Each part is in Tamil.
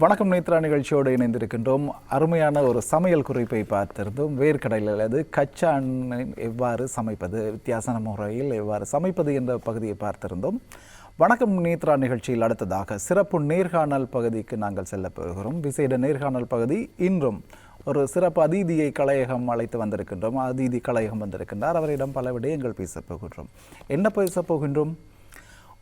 வணக்கம் நேத்ரா நிகழ்ச்சியோடு இணைந்திருக்கின்றோம். அருமையான ஒரு சமையல் குறிப்பை பார்த்திருந்தோம். வேர்க்கடலை அல்லது கச்சா எவ்வாறு சமைப்பது, வித்தியாசமான முறையில் எவ்வாறு சமைப்பது என்ற பகுதியை பார்த்திருந்தோம். வணக்கம் நேத்ரா நிகழ்ச்சியில் அடுத்ததாக சிறப்பு நேர்காணல் பகுதிக்கு நாங்கள் செல்ல போகிறோம். விசேட நேர்காணல் பகுதி. இன்றும் ஒரு சிறப்பு அதிதியை கலையகம் அழைத்து வந்திருக்கின்றோம். அதிதி கலையகம் வந்திருக்கின்றார். அவரிடம் பல விடயங்கள் பேசப் போகின்றோம். என்ன பேசப் போகின்றோம்?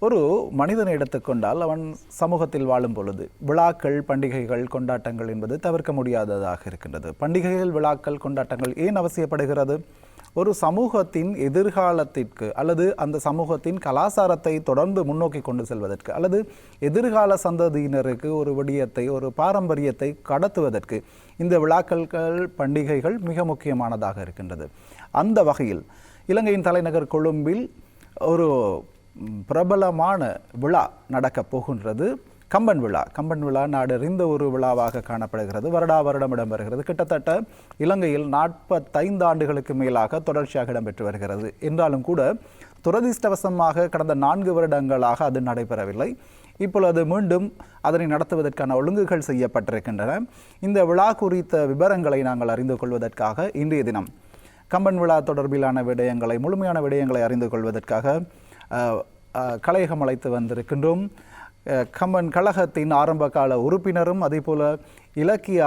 ஒரு மனிதனை எடுத்துக்கொண்டால் அவன் சமூகத்தில் வாழும் பொழுது விழாக்கள், பண்டிகைகள், கொண்டாட்டங்கள் என்பது தவிர்க்க முடியாததாக இருக்கின்றது. பண்டிகைகள், விழாக்கள், கொண்டாட்டங்கள் ஏன் அவசியப்படுகிறது? ஒரு சமூகத்தின் எதிர்காலத்திற்கு அல்லது அந்த சமூகத்தின் கலாச்சாரத்தை தொடர்ந்து முன்னோக்கி கொண்டு செல்வதற்கு அல்லது எதிர்கால சந்ததியினருக்கு ஒரு விடயத்தை, ஒரு பாரம்பரியத்தை கடத்துவதற்கு இந்த விழாக்கள், பண்டிகைகள் மிக முக்கியமானதாக இருக்கின்றது. அந்த வகையில் இலங்கையின் தலைநகர் கொழும்பில் ஒரு பிரபலமான விழா நடக்கப் போகின்றது. கம்பன் விழா. கம்பன் விழா நாடறிந்த ஒரு விழாவாக காணப்படுகிறது. வருடம் இடம்பெறுகிறது. கிட்டத்தட்ட இலங்கையில் 45 ஆண்டுகளுக்கு மேலாக தொடர்ச்சியாக இடம்பெற்று வருகிறது. என்றாலும் கூட துரதிர்ஷ்டவசமாக கடந்த 4 வருடங்களாக அது நடைபெறவில்லை. இப்பொழுது மீண்டும் அதனை நடத்துவதற்கான ஒழுங்குகள் செய்யப்பட்டிருக்கின்றன. இந்த விழா குறித்த விவரங்களை நாங்கள் அறிந்து கொள்வதற்காக இன்றைய தினம் கம்பன் விழா தொடர்பிலான விடயங்களை, முழுமையான விடயங்களை அறிந்து கொள்வதற்காக கலையகம் அழைத்து வந்திருக்கின்றோம். கம்பன் கழகத்தின் ஆரம்ப கால உறுப்பினரும் அதேபோல இலக்கிய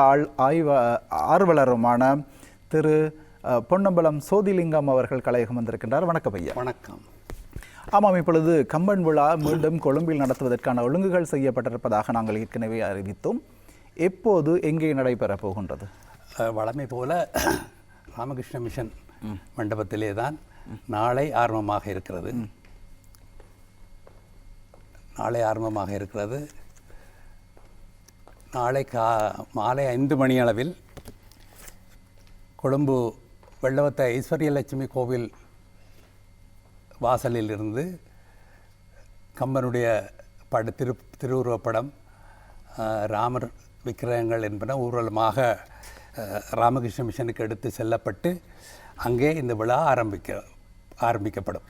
ஆர்வலருமான திரு பொன்னம்பலம் சோதிலிங்கம் அவர்கள் கலையகம் வந்திருக்கின்றார். வணக்கம் ஐயா. வணக்கம். ஆமாம், இப்பொழுது கம்பன் விழா மீண்டும் கொழும்பில் நடத்துவதற்கான ஒழுங்குகள் செய்யப்பட்டிருப்பதாக நாங்கள் ஏற்கனவே அறிவித்தோம். எப்போது, எங்கே நடைபெறப் போகின்றது? வழமை போல ராமகிருஷ்ண மிஷன் மண்டபத்திலே தான் நாளை ஆரம்பமாக இருக்கிறது. நாளை மாலை 5 மணி அளவில் கொழும்பு வெள்ளவத்த ஐஸ்வர்யலட்சுமி கோவில் வாசலில் இருந்து கம்பனுடைய திருவுருவப்படம், ராமர் விக்கிரகங்கள் என்பன ஊர்வலமாக ராமகிருஷ்ண மிஷனுக்கு எடுத்து செல்லப்பட்டு அங்கே இந்த விழா ஆரம்பிக்கப்படும்.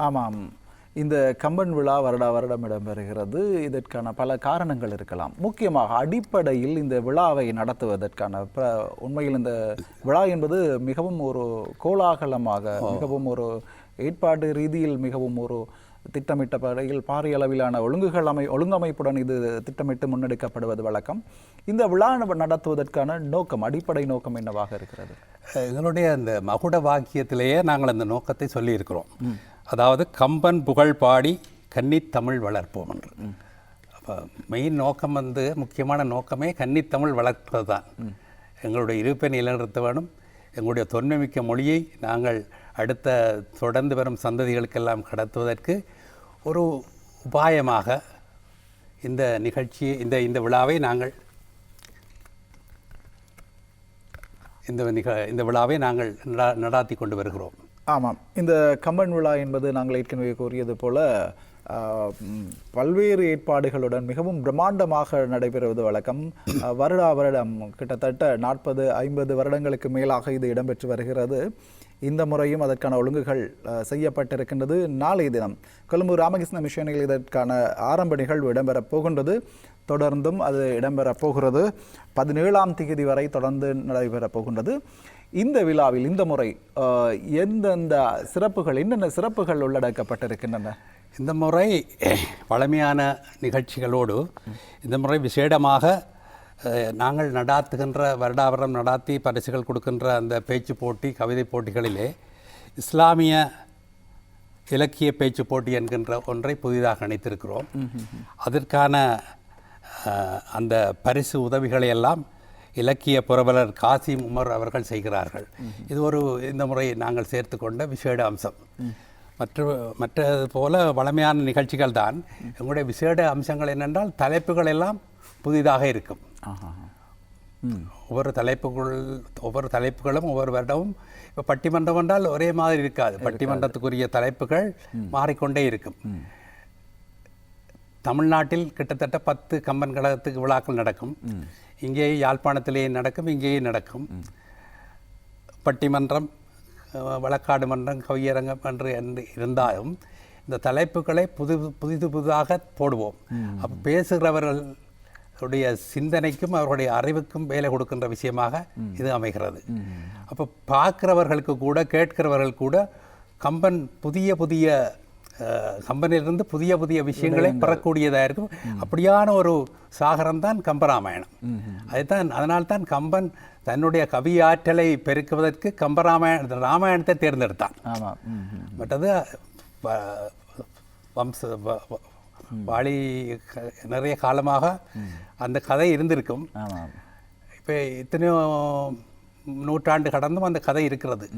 ஆமாம், இந்த கம்பன் விழா வருடம் இடம்பெறுகிறது. இதற்கான பல காரணங்கள் இருக்கலாம். முக்கியமாக அடிப்படையில் இந்த விழாவை நடத்துவதற்கான உண்மையில் இந்த விழா என்பது மிகவும் ஒரு கோலாகலமாக, மிகவும் ஒரு ஏற்பாடு ரீதியில் மிகவும் ஒரு திட்டமிட்ட படையில் பாரிய அளவிலான ஒழுங்கமைப்புடன் இது திட்டமிட்டு முன்னெடுக்கப்படுவது வழக்கம். இந்த விழா நடத்துவதற்கான நோக்கம், அடிப்படை நோக்கம் என்னவாக இருக்கிறது? எங்களுடைய அந்த மகுட வாக்கியத்திலேயே நாங்கள் அந்த நோக்கத்தை சொல்லியிருக்கிறோம். அதாவது கம்பன் புகழ் பாடி கன்னித்தமிழ் வளர்ப்போம் என்று. அப்போ மெயின் நோக்கம் முக்கியமான நோக்கமே கன்னித்தமிழ் வளர்ப்பது தான். எங்களுடைய இருப்பை நிலைநிறுத்த வேணும். எங்களுடைய தொன்மைமிக்க மொழியை நாங்கள் அடுத்த தொடர்ந்து வரும் சந்ததிகளுக்கெல்லாம் கடத்துவதற்கு ஒரு உபாயமாக இந்த நிகழ்ச்சியை, இந்த விழாவை நாங்கள் இந்த விழாவை நாங்கள் நடாத்தி கொண்டு வருகிறோம். ஆமாம், இந்த கம்பன் விழா என்பது நாங்கள் ஏற்கனவே கூறியது போல பல்வேறு ஏற்பாடுகளுடன் மிகவும் பிரம்மாண்டமாக நடைபெறுவது வழக்கம். வருடம் கிட்டத்தட்ட 40-50 வருடங்களுக்கு மேலாக இது இடம்பெற்று வருகிறது. இந்த முறையும் அதற்கான ஒழுங்குகள் செய்யப்பட்டிருக்கின்றது. நாளைய தினம் கொழும்பு ராமகிருஷ்ண மிஷனில் இதற்கான ஆரம்ப நிகழ்வு இடம்பெறப் போகின்றது. தொடர்ந்தும் அது இடம்பெறப் போகிறது. 17ஆம் தேதி வரை தொடர்ந்து நடைபெறப் போகின்றது. இந்த விழாவில் இந்த முறை எந்தெந்த சிறப்புகள், என்னென்ன சிறப்புகள் உள்ளடக்கப்பட்டிருக்கின்றன? இந்த முறை பழமையான நிகழ்ச்சிகளோடு இந்த முறை விசேடமாக நாங்கள் நடாத்துகின்ற வருடாவரம் நடாத்தி பரிசுகள் கொடுக்கின்ற அந்த பேச்சு போட்டி, கவிதை போட்டிகளிலே இஸ்லாமிய இலக்கிய பேச்சு போட்டி என்கின்ற ஒன்றை புதிதாக இணைத்திருக்கிறோம். அதற்கான அந்த பரிசு உதவிகளை எல்லாம் இலக்கிய புரவலர் காசிம் உமர் அவர்கள் செய்கிறார்கள். இது இந்த முறை நாங்கள் சேர்த்து கொண்ட விசேட அம்சம். மற்றது போல வளமையான நிகழ்ச்சிகள் தான். எங்களுடைய விசேட அம்சங்கள் என்னென்றால் தலைப்புகள் எல்லாம் புதிதாக இருக்கும். ஒவ்வொரு தலைப்புகளும் ஒவ்வொரு வருடமும், இப்போ பட்டிமன்றம் என்றால் ஒரே மாதிரி இருக்காது. பட்டிமன்றத்துக்குரிய தலைப்புகள் மாறிக்கொண்டே இருக்கும். தமிழ்நாட்டில் கிட்டத்தட்ட 10 கம்பன் கழகத்துக்கு விழாக்கள் நடக்கும். இங்கேயே யாழ்ப்பாணத்திலேயே நடக்கும், இங்கேயே நடக்கும். பட்டிமன்றம், வழக்காடு மன்றம், கவியரங்கம் என்று இருந்தாலும் இந்த தலைப்புகளை புதிதாக போடுவோம். அப்போ பேசுகிறவர்களுடைய சிந்தனைக்கும் அவர்களுடைய அறிவுக்கும் வேலை கொடுக்கின்ற விஷயமாக இது அமைகிறது. அப்போ பார்க்கிறவர்களுக்கு கூட கேட்கிறவர்கள் கூட கம்பன் புதிய கம்பனிலிருந்து புதிய விஷயங்களை பெறக்கூடியதாக இருக்கும். அப்படியான ஒரு சாகரம் தான் கம்பராமாயணம். அதனால்தான் கம்பன் தன்னுடைய கவி ஆற்றலை பெருக்குவதற்கு ராமாயணத்தை தேர்ந்தெடுத்தான். மற்றது வாலி நிறைய காலமாக அந்த கதை இருந்திருக்கும். இப்போ இத்தனையோ நூற்றாண்டு கடந்தும் அந்த கதை இருக்கிறது.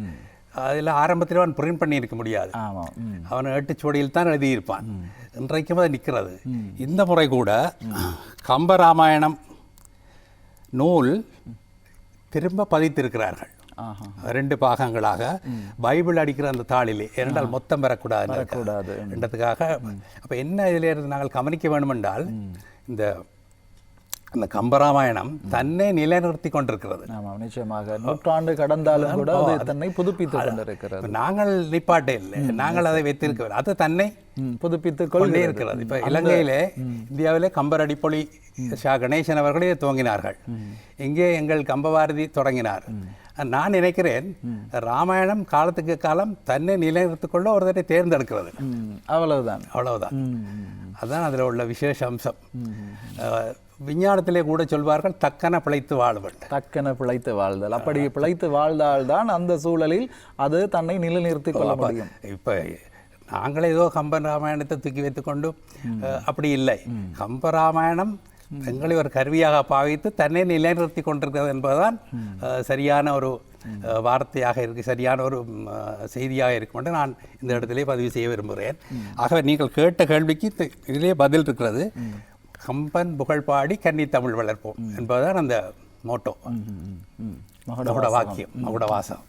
அதில் ஆரம்பத்தில் அவன் பிரிண்ட் பண்ணியிருக்க முடியாது. அவன் ஏட்டுச்சுவடியில் தான் எழுதியிருப்பான். இன்றைக்கும் அது நிற்கிறது. இந்த முறை கூட கம்பராமாயணம் நூல் திரும்ப பதித்திருக்கிறார்கள் 2 பாகங்களாக. பைபிள் அடிக்கிற அந்த தாளிலே, ஏனென்றால் மொத்தம் வரக்கூடாது என்றதுக்காக. அப்போ என்ன இதில் இருந்து நாங்கள் கவனிக்க வேண்டுமென்றால், இந்த கம்பராமாயணம் தன்னை நிலைநிறுத்தி கொண்டிருக்கிறது. நிச்சயமாக நூற்றாண்டு கடந்தாலும் கூட அது தன்னை புதுப்பித்துக் கொண்டிருக்கிறது. நாங்கள் நிப்பாட்டே இல்லை, நாங்கள் அதை வைத்திருக்கிறோம். அது தன்னை புதுப்பித்துக் கொண்டே இருக்கிறது. இப்போ இலங்கையிலே, இந்தியாவிலே கம்பர் அடிப்பொலி கணேசன் அவர்களே துவங்கினார்கள். இங்கே எங்கள் கம்பபாரதி தொடங்கினார். நான் நினைக்கிறேன் ராமாயணம் காலத்துக்கு காலம் தன்னை நிலைநிறுத்திக் கொள்ள ஒருத்தரை தேர்ந்தெடுக்கிறது. அவ்வளவுதான். அதுதான் அதில் உள்ள விசேஷ அம்சம். விஞ்ஞானத்திலே கூட சொல்வார்கள் தக்கன பிழைத்து வாழ்வன். தக்கன பிழைத்து வாழ்தல். அப்படி பிழைத்து வாழ்ந்தால்தான் அந்த சூழலில் அது தன்னை நிலைநிறுத்திக் கொள்ள முடியும். இப்போ நாங்களே ஏதோ கம்பன் ராமாயணத்தை தூக்கி வைத்துக்கொண்டு அப்படி இல்லை. கம்பராமாயணம் எங்களை ஒரு கருவியாக பாவித்து தன்னை நிலைநிறுத்தி கொண்டிருக்கிறது என்பதுதான் சரியான ஒரு வார்த்தையாக இருக்கு, சரியான ஒரு செய்தியாக இருக்கும் என்று நான் இந்த இடத்திலே பதிவு செய்ய விரும்புகிறேன். ஆகவே நீங்கள் கேட்ட கேள்விக்கு இதிலே பதில் இருக்கிறது. கம்பன் புகழ் பாடி கன்னி தமிழ் வளர்ப்போம் என்பதுதான் அந்த மோட்டோ, வாக்கியம், மகுடவாசம்.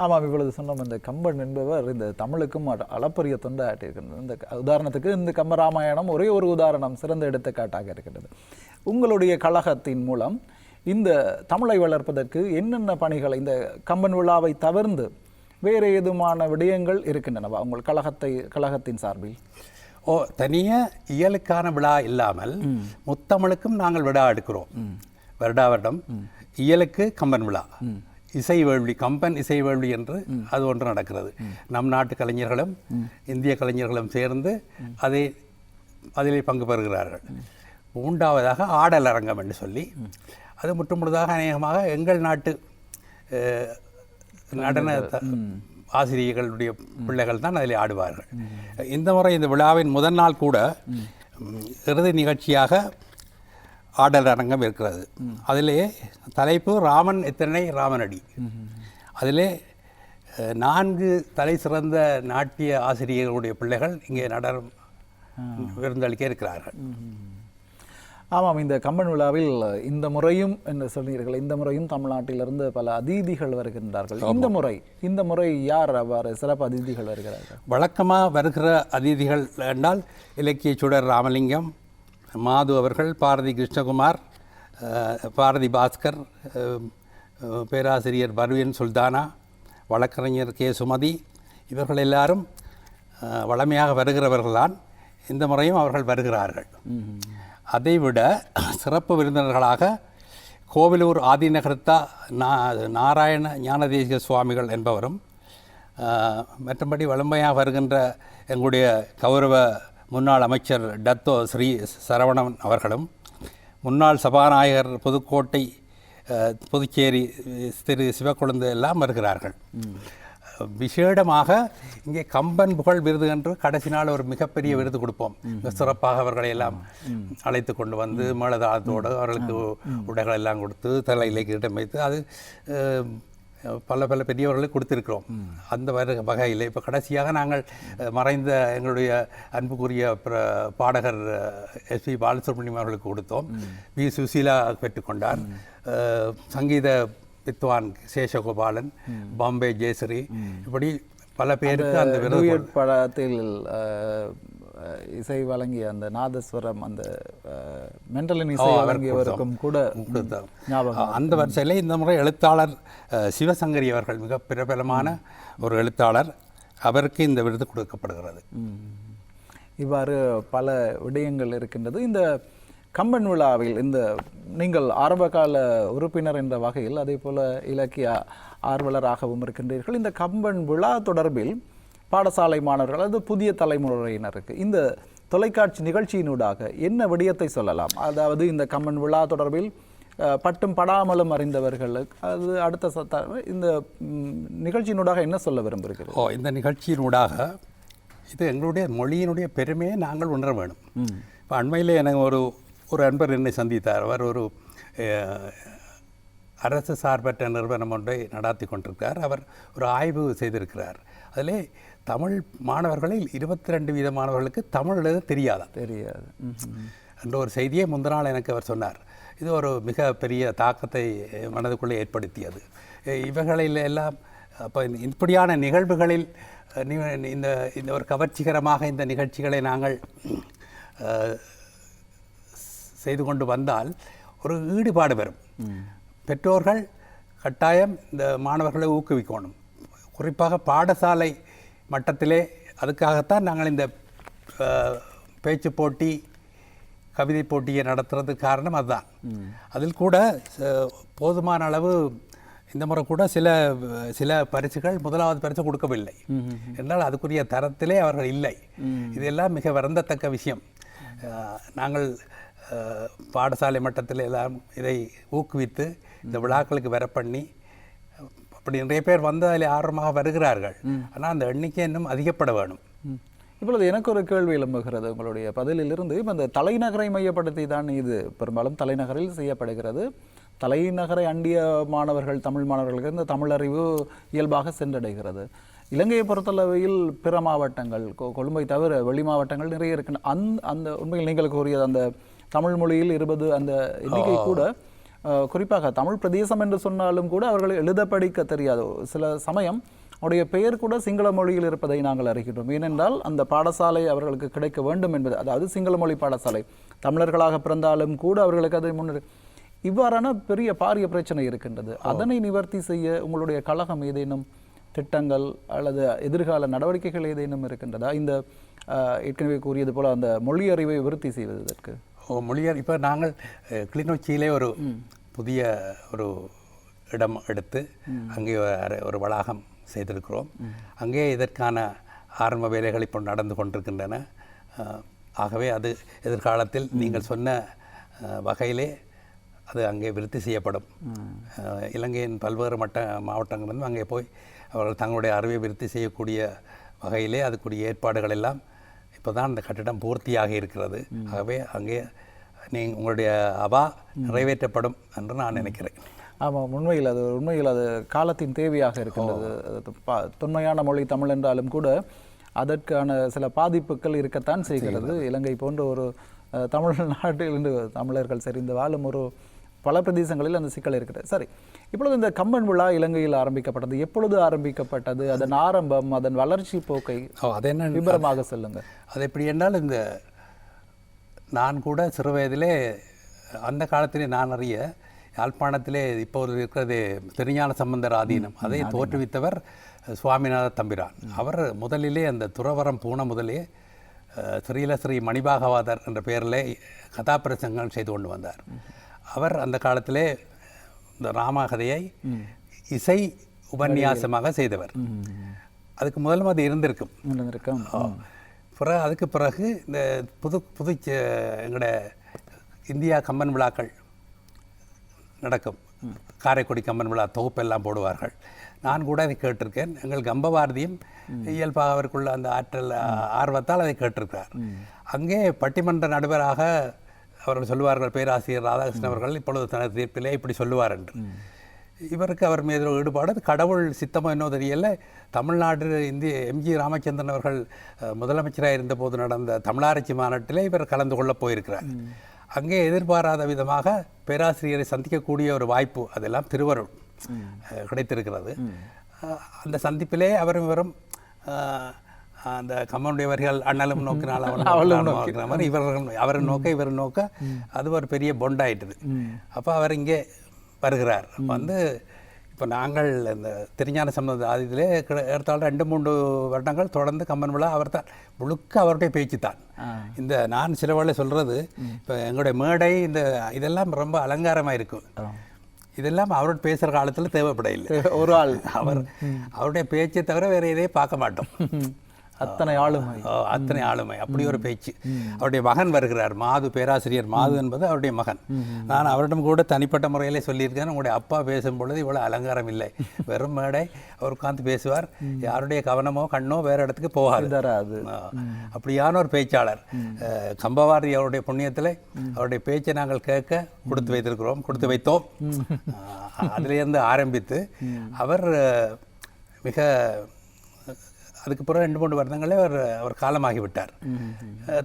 ஆமாம், இப்பொழுது சொன்னோம் இந்த கம்பன் என்பவர் இந்த தமிழுக்கும் அளப்பரிய தொண்டை ஆட்டியிருக்கின்றது. இந்த உதாரணத்துக்கு இந்த கம்பராமாயணம் ஒரே ஒரு உதாரணம், சிறந்த எடுத்துக்காட்டாக இருக்கின்றது. உங்களுடைய கழகத்தின் மூலம் இந்த தமிழை வளர்ப்பதற்கு என்னென்ன பணிகளை, இந்த கம்பன் விழாவை தவிர்த்து வேறு ஏதுமான விடயங்கள் இருக்கின்றனவா உங்கள் கழகத்தின் சார்பில்? தனியாக இயலுக்கான விழா இல்லாமல் முத்தமிழுக்கும் நாங்கள் விழா எடுக்கிறோம். வருடம் இயலுக்கு கம்பன் விழா, இசை வேள்வி, கம்பன் இசை வேள்வி என்று அது ஒன்று நடக்கிறது. நம் நாட்டு கலைஞர்களும் இந்திய கலைஞர்களும் சேர்ந்து அதிலே பங்கு பெறுகிறார்கள். 3ஆவதாக ஆடல் அரங்கம் என்று சொல்லி, அது முற்றுமுழுதாக அநேகமாக எங்கள் நாட்டு நடன ஆசிரியர்களுடைய பிள்ளைகள் தான் அதில் ஆடுவார்கள். இந்த முறை இந்த விழாவின் முதல் நாள் கூட இறுதி நிகழ்ச்சியாக ஆடல் அரங்கம் இருக்கிறது. அதிலே தலைப்பு ராமன் எத்தனை ராமனடி. அதிலே 4 தலை சிறந்த நாட்டிய ஆசிரியர்களுடைய பிள்ளைகள் இங்கே நடனம் விருந்தளிக்க இருக்கிறார்கள். ஆமாம், இந்த கம்பன் விழாவில் இந்த முறையும் என்று சொன்னீர்கள், இந்த முறையும் தமிழ்நாட்டிலிருந்து பல அதிதிகள் வருகின்றார்கள். இந்த முறை யார் அவ்வாறு சிறப்பு அதிதிகள் வருகிறார்கள்? வழக்கமாக வருகிற அதிதிகள் என்றால் இலக்கிய சுடர் ராமலிங்கம், மாது அவர்கள், பாரதி கிருஷ்ணகுமார், பாரதி பாஸ்கர், பேராசிரியர் பர்வீன் சுல்தானா, வழக்கறிஞர் கே சுமதி, இவர்கள் எல்லாரும் வழமையாக வருகிறவர்கள்தான். இந்த முறையும் அவர்கள் வருகிறார்கள். அதைவிட சிறப்பு விருந்தினர்களாக கோவிலூர் ஆதிநகரத்தா நாராயண ஞானதேசிக சுவாமிகள் என்பவரும், மற்றபடி வலிமையாக வருகின்ற எங்களுடைய கௌரவ முன்னாள் அமைச்சர் டத்தோ ஸ்ரீ சரவணன் அவர்களும், முன்னாள் சபாநாயகர் புதுக்கோட்டை புதுச்சேரி திரு சிவக்கொழுந்து எல்லாம் வருகிறார்கள். விசேடமாக இங்கே கம்பன் புகழ் விருது என்று கடைசி நாள் ஒரு மிகப்பெரிய விருது கொடுப்போம். சிறப்பாக அவர்களை எல்லாம் அழைத்து கொண்டு வந்து மேளதாளத்தோடு அவர்களுக்கு உடைகள் எல்லாம் கொடுத்து தலையிலே கிட்டம் வைத்து அது பல பெரியவர்களுக்கு கொடுத்திருக்கிறோம். அந்த வகையில் இப்போ கடைசியாக நாங்கள் மறைந்த எங்களுடைய அன்புக்குரிய பாடகர் எஸ்பி பாலசுப்ரமணியம் அவர்களுக்கு கொடுத்தோம். வி சுசீலா பெற்றுக்கொண்டார். சங்கீத வித்வான் சேஷகோபாலன், பாம்பே ஜெயஸ்ரீ, இப்படி பல பேருக்கு அந்த விருது. படத்தில் இசை வழங்கிய அந்த நாதஸ்வரம், அந்த மென்டலின் இசை வழங்கியவருக்கும் கூட ஞாபகம். அந்த வரிசையில் இந்த முறை எழுத்தாளர் சிவசங்கரி அவர்கள் மிக பிரபலமான ஒரு எழுத்தாளர். அவருக்கு இந்த விருது கொடுக்கப்படுகிறது. இவ்வாறு பல விடயங்கள் இருக்கின்றது. இந்த கம்பன் விழாவில் இந்த நீங்கள் ஆரம்பகால உறுப்பினர் என்ற வகையில் அதே போல இலக்கிய ஆர்வலராகவும் இருக்கின்றீர்கள். இந்த கம்பன் விழா தொடர்பில் பாடசாலை மாணவர்கள் அல்லது புதிய தலைமுறையினருக்கு இந்த தொலைக்காட்சி நிகழ்ச்சியினூடாக என்ன விடயத்தை சொல்லலாம்? அதாவது இந்த கம்பன் விழா தொடர்பில் பட்டும் படாமலும் அறிந்தவர்களுக்கு அது அடுத்த இந்த நிகழ்ச்சியினூடாக என்ன சொல்ல விரும்புகிறீர்கள்? இந்த நிகழ்ச்சியினூடாக இது எங்களுடைய மொழியினுடைய பெருமையை நாங்கள் உணர வேணும். இப்போ அண்மையிலே எனக்கு ஒரு அன்பர் என்னை சந்தித்தார். அவர் ஒரு அரசு சார்பற்ற நிறுவனம் ஒன்றை நடாத்தி கொண்டிருக்கிறார். அவர் ஒரு ஆய்வு செய்திருக்கிறார். அதிலே தமிழ் மாணவர்களில் 22% மாணவர்களுக்கு தமிழ் எழுத தெரியாது என்ற ஒரு செய்தியை முந்தின நாள் எனக்கு அவர் சொன்னார். இது ஒரு மிக பெரிய தாக்கத்தை மனதுக்குள்ளே ஏற்படுத்தியது. இவைகளில் எல்லாம் அப்போ இப்படியான நிகழ்வுகளில் இந்த இந்த ஒரு கவர்ச்சிகரமாக இந்த நிகழ்ச்சிகளை நாங்கள் செய்து கொண்டு வந்தால் ஒரு ஈடுபாடு வரும். பெற்றோர்கள் கட்டாயம் இந்த மாணவர்களை ஊக்குவிக்கணும். குறிப்பாக பாடசாலை மட்டத்திலே அதுக்காகத்தான் நாங்கள் இந்த பேச்சு போட்டி கவிதை போட்டியை நடத்துறதுக்கு காரணம் அதுதான். அதில் கூட போதுமான அளவு இந்த முறை கூட சில பரிசுகள் முதலாவது பரிசு கொடுக்கவில்லை என்றால் அதுக்குரிய தரத்திலே அவர்கள் இல்லை. இதெல்லாம் மிக வருந்தத்தக்க விஷயம். நாங்கள் பாடசாலை மட்டத்தில் எல்லாம் இதை ஊக்குவித்து இந்த விழாக்களுக்கு வர பண்ணி அப்படி நிறைய பேர் வந்து அதில் ஆர்வமாக வருகிறார்கள். ஆனால் அந்த எண்ணிக்கை இன்னும் அதிகப்பட வேணும். இப்பொழுது எனக்கு ஒரு கேள்வி எழும்புகிறது உங்களுடைய பதிலிலிருந்து. இப்போ இந்த தலைநகரை மையப்படுத்தி தான் இது பெரும்பாலும் தலைநகரில் செய்யப்படுகிறது. தலைநகரை அண்டிய மாணவர்கள் தமிழ் மாணவர்களுக்கு இந்த தமிழறிவு இயல்பாக சென்றடைகிறது. இலங்கையை பொறுத்தளவில் பிற மாவட்டங்கள் கொழும்பை தவிர வெளி மாவட்டங்கள் நிறைய இருக்கின்றன. அந்த உண்மையில் நீங்கள் கூறியது அந்த தமிழ் மொழியில் 20 அந்த எண்ணிக்கை கூட குறிப்பாக தமிழ் பிரதேசம் என்று சொன்னாலும் கூட அவர்கள் எழுத படிக்க தெரியாது. சில சமயம் அவருடைய பெயர் கூட சிங்கள மொழியில் இருப்பதை நாங்கள் அறிகின்றோம். ஏனென்றால் அந்த பாடசாலை அவர்களுக்கு கிடைக்க வேண்டும் என்பது, அதாவது சிங்கள மொழி பாடசாலை தமிழர்களாக பிறந்தாலும் கூட அவர்களுக்கு அதை இவ்வாறான பெரிய பாரிய பிரச்சனை இருக்கின்றது. அதனை நிவர்த்தி செய்ய உங்களுடைய கழகம் ஏதேனும் திட்டங்கள் அல்லது எதிர்கால நடவடிக்கைகள் ஏதேனும் இருக்கின்றதா? இந்த ஏற்கனவே கூறியது போல அந்த மொழி அறிவை விருத்தி செய்வதற்கு மொழியார் இப்போ நாங்கள் கிளிநொச்சியிலே ஒரு புதிய ஒரு இடம் எடுத்து அங்கே ஒரு வளாகம் செய்திருக்கிறோம். அங்கே இதற்கான ஆரம்ப வேலைகள் இப்போ நடந்து கொண்டிருக்கின்றன. ஆகவே அது எதிர்காலத்தில் நீங்கள் சொன்ன வகையிலே அது அங்கே விருத்தி செய்யப்படும். இலங்கையின் பல்வேறு மாவட்டங்களிலும் அங்கே போய் அவர்கள் தங்களுடைய அறிவை விருத்தி செய்யக்கூடிய வகையிலே அதுக்குரிய ஏற்பாடுகள் எல்லாம் இப்போ தான் அந்த கட்டிடம் பூர்த்தியாக இருக்கிறது. ஆகவே அங்கே உங்களுடைய அவா நிறைவேற்றப்படும் என்று நான் நினைக்கிறேன். ஆமாம், உண்மையில் அது காலத்தின் தேவையாக இருக்கின்றது. தொன்மையான மொழி தமிழ் என்றாலும் கூட அதற்கான சில பாதிப்புகள் இருக்கத்தான் செய்கிறது. இலங்கை போன்ற ஒரு தமிழ்நாட்டிலிருந்து தமிழர்கள் செறிந்து வாழும் ஒரு பல பிரதேசங்களில் அந்த சிக்கல் இருக்கிறது. சரி, இப்பொழுது இந்த கம்பன் விழா இலங்கையில் ஆரம்பிக்கப்பட்டது. எப்பொழுது ஆரம்பிக்கப்பட்டது? அதன் ஆரம்பம், அதன் வளர்ச்சி போக்கை அதென்ன விபரமாக சொல்லுங்க. அது எப்படி என்றால், இந்த நான் கூட சிறு வயதிலே அந்த காலத்திலே நான் அறிய யாழ்ப்பாணத்திலே இப்போது இருக்கிறது திருஞான சம்பந்தர் ஆதீனம், அதை தோற்றுவித்தவர் சுவாமிநாத தம்பிரான். அவர் முதலிலே அந்த துறவரம் பூன முதலே ஸ்ரீ மணிபாகவாதர் என்ற பெயரில் கதாபிரசங்கள் செய்து கொண்டு வந்தார். அவர் அந்த காலத்திலே இந்த ராமகதையை இசை உபன்யாசமாக செய்தவர். அதுக்கு முதலும் அது இருந்திருக்கும். அதுக்கு பிறகு இந்த புது எங்களோட இந்தியா கம்பன் விழாக்கள் நடக்கும். காரைக்குடி கம்பன் விழா தொகுப்பெல்லாம் போடுவார்கள். நான் கூட அதை கேட்டிருக்கேன். எங்கள் கம்பபாரதியும் இயல்பாக அவருக்குள்ள அந்த ஆர்வத்தால் அதை கேட்டிருக்கிறார். அங்கே பட்டிமன்ற நடுவராக அவர்கள் சொல்லுவார்கள், பேராசிரியர் ராதாகிருஷ்ணன் அவர்கள் இப்பொழுது தனது தீர்ப்பிலே இப்படி சொல்லுவார் என்று. இவருக்கு அவர் மீது ஈடுபாடு கடவுள் சித்தமோ என்னோ தெரியல. தமிழ்நாடு எம்ஜி ராமச்சந்திரன் அவர்கள் முதலமைச்சராக இருந்தபோது நடந்த தமிழாராய்ச்சி மாநாட்டிலே இவர் கலந்து கொள்ள போயிருக்கிறார். அங்கே எதிர்பாராத விதமாக பேராசிரியரை சந்திக்கக்கூடிய ஒரு வாய்ப்பு, அதெல்லாம் திருவருள் கிடைத்திருக்கிறது. அந்த சந்திப்பிலே இவரும் அந்த கம்மனுடையவர்கள் அண்ணலும் நோக்கினால் அவளும் நோக்கிற மாதிரி அவரை நோக்க இவர் நோக்க அது ஒரு பெரிய பொண்டாயிட்டுது. அப்போ அவர் இங்கே வருகிறார். வந்து இப்போ நாங்கள் இந்த திருஞான சம்பந்த ஆதியிலே ஏற்றாலும் 2-3 வருடங்கள் தொடர்ந்து கம்பன் விழா அவர் தான் முழுக்க அவருடைய பேச்சு தான். இந்த நான் சில வேளை சொல்கிறது, இப்போ எங்களுடைய மேடை இதெல்லாம் ரொம்ப அலங்காரமாக இருக்கும். இதெல்லாம் அவரோட பேசுகிற காலத்தில் தேவைப்படையில்லை. ஒரு ஆள் அவருடைய பேச்சை தவிர வேறு எதையும் பார்க்க மாட்டோம். அத்தனை ஆளுமை அப்படி ஒரு பேச்சு. அவருடைய மகன் வருகிறார், மாது, பேராசிரியர் மாது என்பது அவருடைய மகன். நான் அவரிடம் கூட தனிப்பட்ட முறையிலே சொல்லியிருக்கேன், உங்களுடைய அப்பா பேசும்பொழுது இவ்வளோ அலங்காரம் இல்லை, வெறும் மேடை, அவர் உட்கார்ந்து பேசுவார், யாருடைய கவனமோ கண்ணோ வேறு இடத்துக்கு போகாது. அப்படியான ஒரு பேச்சாளர். கம்பவாரி அவருடைய புண்ணியத்தில் அவருடைய பேச்சை நாங்கள் கேட்க கொடுத்து வைத்தோம். அதிலிருந்து ஆரம்பித்து அவர் மிக அதுக்கு பிறகு 2-3 வருடங்களே அவர் காலமாகிவிட்டார்.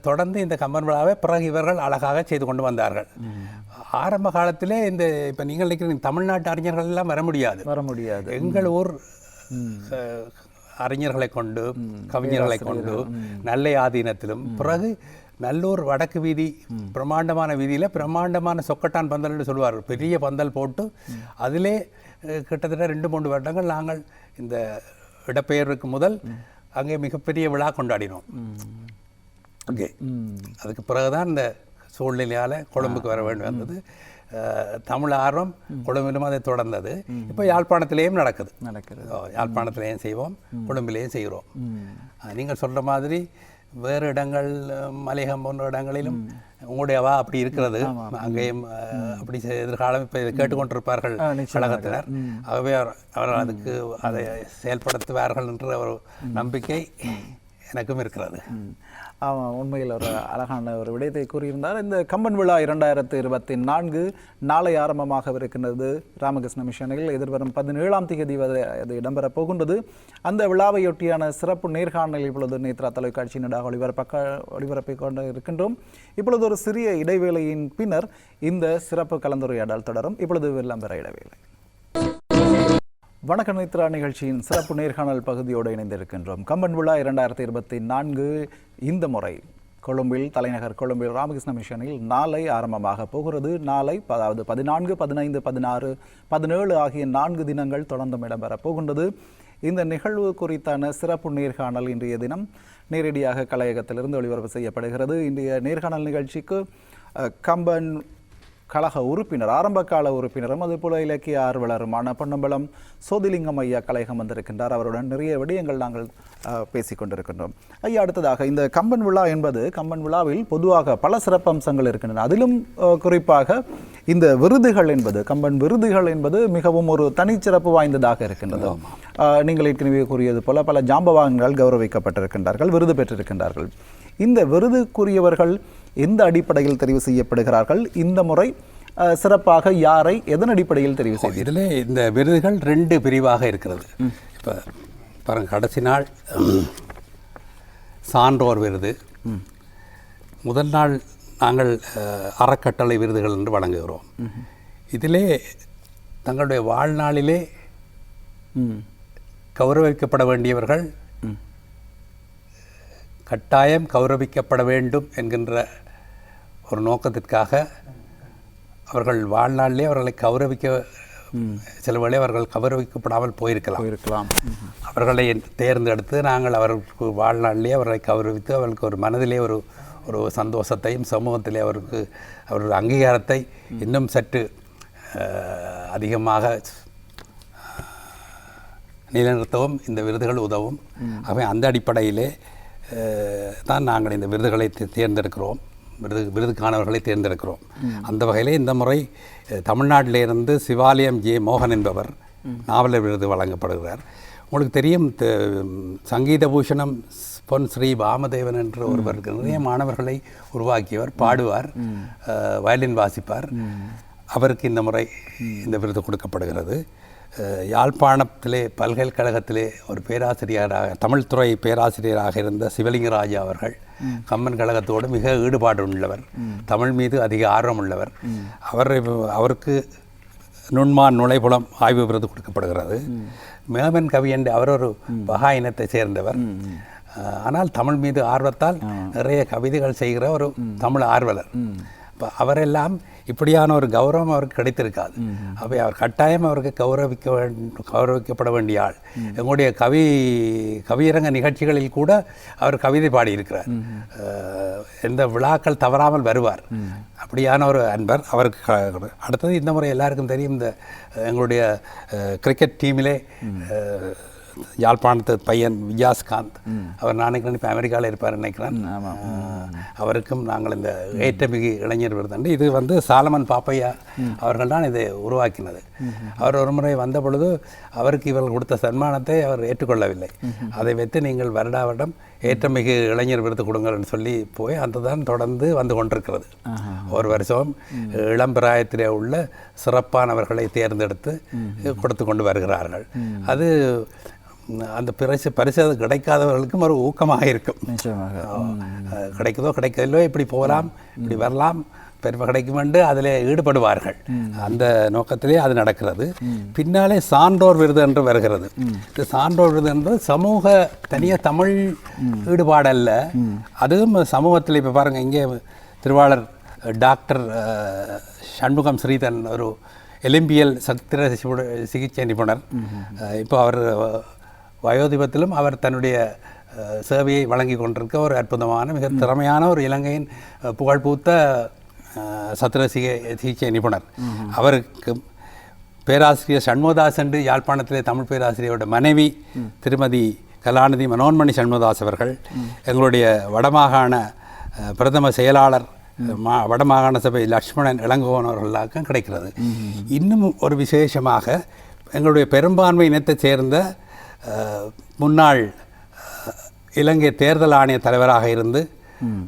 தொடர்ந்து இந்த கம்பன் விழாவை பிறகு இவர்கள் அழகாக செய்து கொண்டு வந்தார்கள். ஆரம்ப காலத்திலே இப்போ நீங்கள் நினைக்கிறீங்க தமிழ்நாட்டு அறிஞர்கள் எல்லாம் வர முடியாது. எங்கள் ஊர் அறிஞர்களை கொண்டு, கவிஞர்களை கொண்டு, நல்லை ஆதீனத்திலும், பிறகு நல்லூர் வடக்கு வீதி பிரம்மாண்டமான வீதியில் பிரம்மாண்டமான சொக்கட்டான் பந்தல்னு சொல்லுவார், பெரிய பந்தல் போட்டு அதிலே கிட்டத்தட்ட 2-3 வருடங்கள் நாங்கள் இந்த இடப்பெயர்வுக்கு முதல் அங்கே மிகப்பெரிய விழா கொண்டாடினோம். ஓகே, அதுக்கு பிறகுதான் இந்த சூழ்நிலையால் கொழும்புக்கு வர வேண்டி வந்தது. தமிழ் ஆர்வம் கொழும்பிலும் அதை தொடர்ந்தது. இப்போ யாழ்ப்பாணத்திலேயும் நடக்குது. யாழ்ப்பாணத்திலேயும் செய்வோம், கொழும்பிலேயும் செய்கிறோம். நீங்கள் சொல்கிற மாதிரி வேறு இடங்கள், மலையகம் போன்ற இடங்களிலும் உங்களுடையவா அப்படி இருக்கிறது. அங்கேயும் அப்படி எதிர்காலம் இப்போ இதை கேட்டுக்கொண்டிருப்பார்கள் கழகத்தினர். ஆகவே அவர்கள் அதுக்கு அதை செயல்படுத்துவார்கள் என்ற ஒரு நம்பிக்கை எனக்கும் இருக்கிறது. ஆமாம், உண்மையில் ஒரு அழகான ஒரு விடயத்தை கூறியிருந்தார். இந்த கம்பன் விழா 2024 நாளை ஆரம்பமாக இருக்கின்றது. ராமகிருஷ்ண மிஷனில் எதிர்வரும் 17ஆம் தேதி அது இடம்பெறப் போகின்றது. அந்த விழாவையொட்டியான சிறப்பு நேர்காணல் இப்பொழுது நேத்ரா தொலைக்காட்சியினூடாக ஒளிபரப்பிக் கொண்டு இருக்கின்றோம். இப்பொழுது ஒரு சிறிய இடைவேளையின் பின்னர் இந்த சிறப்பு கலந்துரையாடல் தொடரும். இப்பொழுது விளம்பர இடைவேளை. வணக்க நேத்ரா நிகழ்ச்சியின் சிறப்பு நேர்காணல் பகுதியோடு இணைந்திருக்கின்றோம். கம்பன் விழா 2024 இந்த முறை கொழும்பில், தலைநகர் கொழும்பில் ராமகிருஷ்ண மிஷனில் நாளை ஆரம்பமாக போகிறது. நாளை, அதாவது 14, 15, 16, 17 ஆகிய 4 தினங்கள் தொடர்ந்தும் இடம்பெறப் போகின்றது. இந்த நிகழ்வு குறித்தான சிறப்பு நேர்காணல் இன்றைய தினம் நேரடியாக கலையகத்திலிருந்து ஒளிபரப்பு செய்யப்படுகிறது. இன்றைய நேர்காணல் நிகழ்ச்சிக்கு கம்பன் கழக உறுப்பினர், ஆரம்பகால உறுப்பினரும் அதுபோல இலக்கிய ஆர்வலருமான பொன்னம்பலம் சோதிலிங்கம் ஐயா கலையகம் வந்திருக்கின்றார். அவருடன் நிறைய விடயங்கள் நாங்கள் பேசிக்கொண்டிருக்கின்றோம். ஐயா, அடுத்ததாக இந்த கம்பன் விழா என்பது, கம்பன் விழாவில் பொதுவாக பல சிறப்பம்சங்கள் இருக்கின்றன. அதிலும் குறிப்பாக இந்த விருதுகள் என்பது, கம்பன் விருதுகள் என்பது மிகவும் ஒரு தனிச்சிறப்பு வாய்ந்ததாக இருக்கின்றது. நீங்கள் ஏற்கனவே கூறியது போல பல ஜாம்பவான்கள் கௌரவிக்கப்பட்டிருக்கின்றார்கள், விருது பெற்றிருக்கின்றார்கள். இந்த விருதுக்குரியவர்கள் எந்த அடிப்படையில் தெரிவு செய்யப்படுகிறார்கள்? இந்த முறை சிறப்பாக யாரை எதன் அடிப்படையில் தெரிவு செய்ய? இதில் இந்த விருதுகள் 2 பிரிவாக இருக்கிறது. இப்போ பாருங்க, கடைசி நாள் சான்றோர் விருது, முதல் நாள் நாங்கள் அறக்கட்டளை விருதுகள் என்று வழங்குகிறோம். இதிலே தங்களுடைய வாழ்நாளிலே கௌரவிக்கப்பட வேண்டியவர்கள் கட்டாயம் கௌரவிக்கப்பட வேண்டும் என்கின்ற ஒரு நோக்கத்திற்காக அவர்கள் வாழ்நாளிலே அவர்களை கௌரவிக்க, சில வேளை அவர்கள் கௌரவிக்கப்படாமல் போயிருக்கலாம். அவர்களை தேர்ந்தெடுத்து நாங்கள் அவர்களுக்கு வாழ்நாளிலே அவர்களை கௌரவித்து அவர்களுக்கு ஒரு மனதிலே ஒரு சந்தோஷத்தையும், சமூகத்திலே அவர்கள் அங்கீகாரத்தை இன்னும் சற்று அதிகமாக நிலைநிறுத்தவும் இந்த விருதுகள் உதவும். ஆகவே அந்த அடிப்படையிலே தான் நாங்கள் இந்த விருதுகளை தேர்ந்தெடுக்கிறோம், விருதுக்கானவர்களை தேர்ந்தெடுக்கிறோம். அந்த வகையிலே இந்த முறை தமிழ்நாட்டிலிருந்து சிவாலயம் ஜே மோகன் என்பவர் நாவலர் விருது வழங்கப்படுகிறார். உங்களுக்கு தெரியும், சங்கீத பூஷணம் பொன் ஸ்ரீ வாமதேவன் என்ற ஒருவர் நிறைய மாணவர்களை உருவாக்கியவர், பாடுவார், வயலின் வாசிப்பார். அவருக்கு இந்த முறை இந்த விருது கொடுக்கப்படுகிறது. யாழ்ப்பாணத்திலே பல்கலைக்கழகத்திலே ஒரு பேராசிரியராக, தமிழ்துறை பேராசிரியராக இருந்த சிவலிங்கராஜா அவர்கள் கம்பன் கழகத்தோடு மிக ஈடுபாடு உள்ளவர், தமிழ் மீது அதிக ஆர்வம் உள்ளவர். அவருக்கு நுண்மான் நுழைபுலம் ஆய்வு விருது கொடுக்கப்படுகிறது. மேமன் கவி என்று அவர் ஒரு பகா இனத்தை சேர்ந்தவர். ஆனால் தமிழ் மீது ஆர்வத்தால் நிறைய கவிதைகள் செய்கிற ஒரு தமிழ் ஆர்வலர். அவரெல்லாம் இப்படியான ஒரு கௌரவம் அவருக்கு கிடைத்திருக்காது. அவை அவர் கட்டாயம் அவருக்கு கௌரவிக்கப்பட வேண்டிய ஆள். எங்களுடைய கவியரங்க நிகழ்ச்சிகளில் கூட அவர் கவிதை பாடியிருக்கிறார். எந்த விழாக்கள் தவறாமல் வருவார். அப்படியான ஒரு அன்பர் அவருக்கு. அடுத்தது இந்த முறை எல்லாருக்கும் தெரியும், இந்த எங்களுடைய கிரிக்கெட் டீமிலே யாழ்ப்பாணத்து பையன் விஜயாஸ்காந்த், அவர் நாளைக்கு இப்போ அமெரிக்காவில் இருப்பார் நினைக்கிறேன். அவருக்கும் நாங்கள் இந்த ஏற்றமிகு இளைஞர் விருது, இது வந்து சாலமன் பாப்பையா அவர்கள் தான் இதை உருவாக்கினது. அவர் ஒரு முறை வந்த பொழுது அவருக்கு இவர்கள் கொடுத்த சன்மானத்தை அவர் ஏற்றுக்கொள்ளவில்லை. அதை வைத்து நீங்கள் வருடம் ஏற்றமிகு இளைஞர் விருது கொடுங்கள்னு சொல்லி போய் அந்த தான் தொடர்ந்து வந்து கொண்டிருக்கிறது. ஒரு வருஷம் இளம்பிராயத்திலே உள்ள சிறப்பானவர்களை தேர்ந்தெடுத்து கொடுத்து கொண்டு வருகிறார்கள். அது அந்த பரிசு கிடைக்காதவர்களுக்கும் ஒரு ஊக்கமாக இருக்கும். கிடைக்குதோ கிடைக்கலையோ இப்படி போகலாம், இப்படி வரலாம், பெருமை கிடைக்கும் என்று அதில் ஈடுபடுவார்கள். அந்த நோக்கத்திலே அது நடக்கிறது. பின்னாலே சான்றோர் விருது என்று வருகிறது. இந்த சான்றோர் விருது என்பது சமூக தனியாக தமிழ் ஈடுபாடல்ல, அதுவும் சமூகத்தில் இப்போ பாருங்கள், இங்கே திருவாளர் டாக்டர் சண்முகம் ஸ்ரீதன் ஒரு எலும்பியல் சத்திர சிகிச்சை நிபுணர். இப்போ அவர் வயோதிபத்திலும் அவர் தன்னுடைய சேவையை வழங்கி கொண்டிருக்க ஒரு அற்புதமான மிக திறமையான ஒரு இலங்கையின் புகழ்பூத்த சத்திர சிகிச்சை நிபுணர். அவருக்கு பேராசிரியர் சண்முகதாஸ் என்று யாழ்ப்பாணத்திலே தமிழ் பேராசிரியரோட மனைவி திருமதி கலாநிதி மனோன்மணி சண்முகதாஸ் அவர்கள், எங்களுடைய வடமாகாண பிரதம செயலாளர் வடமாகாண சபை லக்ஷ்மணன் இளங்கோவன் அவர்களுக்கும் கிடைக்கிறது. இன்னும் ஒரு விசேஷமாக எங்களுடைய பெரும்பான்மை இனத்தைச் சேர்ந்த முன்னாள் இலங்கை தேர்தல் ஆணைய தலைவராக இருந்து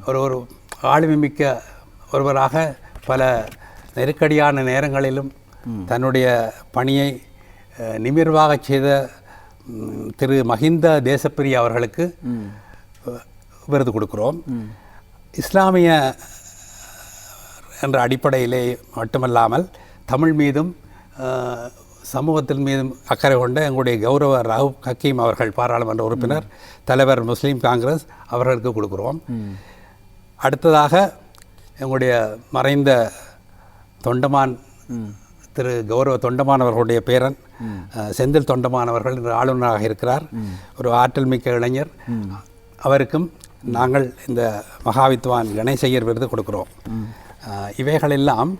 ஒரு ஆளுமை மிக்க ஒருவராக பல நெருக்கடியான நேரங்களிலும் தன்னுடைய பணியை நிமிர்வாக செய்த திரு மஹிந்த தேசப்பிரிய அவர்களுக்கு விருது கொடுக்கிறோம். இஸ்லாமிய என்ற அடிப்படையிலே மட்டுமல்லாமல் தமிழ் மீதும் சமூகத்தின் மீதும் அக்கறை கொண்ட எங்களுடைய கௌரவ ரவுப் ஹக்கீம் அவர்கள், பாராளுமன்ற உறுப்பினர், தலைவர் முஸ்லீம் காங்கிரஸ், அவர்களுக்கு கொடுக்குறோம். அடுத்ததாக எங்களுடைய மறைந்த தொண்டமான் திரு கௌரவ தொண்டமான் அவர்களுடைய பேரன் செந்தில் தொண்டமான் அவர்கள் இன்று ஆளுநராக இருக்கிறார். ஒரு ஆற்றல் மிக்க இளைஞர். அவருக்கும் நாங்கள் இந்த மகாவித்வான் கணேசையர் விருது கொடுக்குறோம். இவைகளெல்லாம்